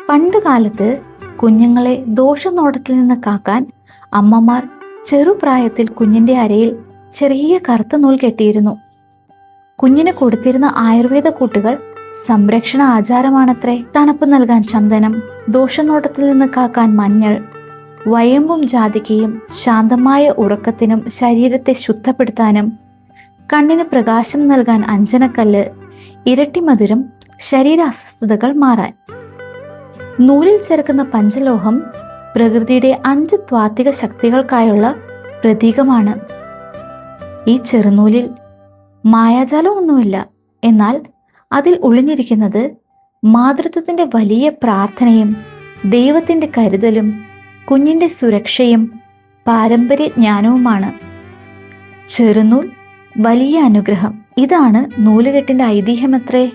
പണ്ട് കാലത്ത് കുഞ്ഞുങ്ങളെ ദോഷനോട്ടത്തിൽ നിന്ന് കാക്കാൻ അമ്മമാർ ചെറുപ്രായത്തിൽ കുഞ്ഞിന്റെ അരയിൽ ചെറിയ കറുത്ത നൂൽ കെട്ടിയിരുന്നു. കുഞ്ഞിന് കൊടുത്തിരുന്ന ആയുർവേദ കൂട്ടുകൾ സംരക്ഷണ ആചാരമാണത്രേ. തണുപ്പ് നൽകാൻ ചന്ദനം, ദോഷനോട്ടത്തിൽ നിന്ന് കാക്കാൻ മഞ്ഞൾ, വയമ്പും ജാതിക്കയും ശാന്തമായ ഉറക്കത്തിനും ശരീരത്തെ ശുദ്ധപ്പെടുത്താനും, കണ്ണിന് പ്രകാശം നൽകാൻ അഞ്ജനക്കല്ല്, ഇരട്ടി മധുരം ശരീര അസ്വസ്ഥതകൾ മാറാൻ. നൂലിൽ ചേർക്കുന്ന പഞ്ചലോഹം പ്രകൃതിയുടെ 5 ത്വാത്വിക ശക്തികൾക്കായുള്ള പ്രതീകമാണ്. ഈ ചെറുനൂലിൽ മായാജാലമൊന്നുമില്ല. എന്നാൽ അതിൽ ഒളിഞ്ഞിരിക്കുന്നത് മാതൃത്വത്തിന്റെ വലിയ പ്രാർത്ഥനയും ദൈവത്തിന്റെ കരുതലും കുഞ്ഞിന്റെ സുരക്ഷയും പാരമ്പര്യ ജ്ഞാനവുമാണ്. ചെറുനൂൽ വലിയ അനുഗ്രഹം. ഇതാണ് നൂലുകെട്ടിന്റെ ഐതിഹ്യമത്രേ.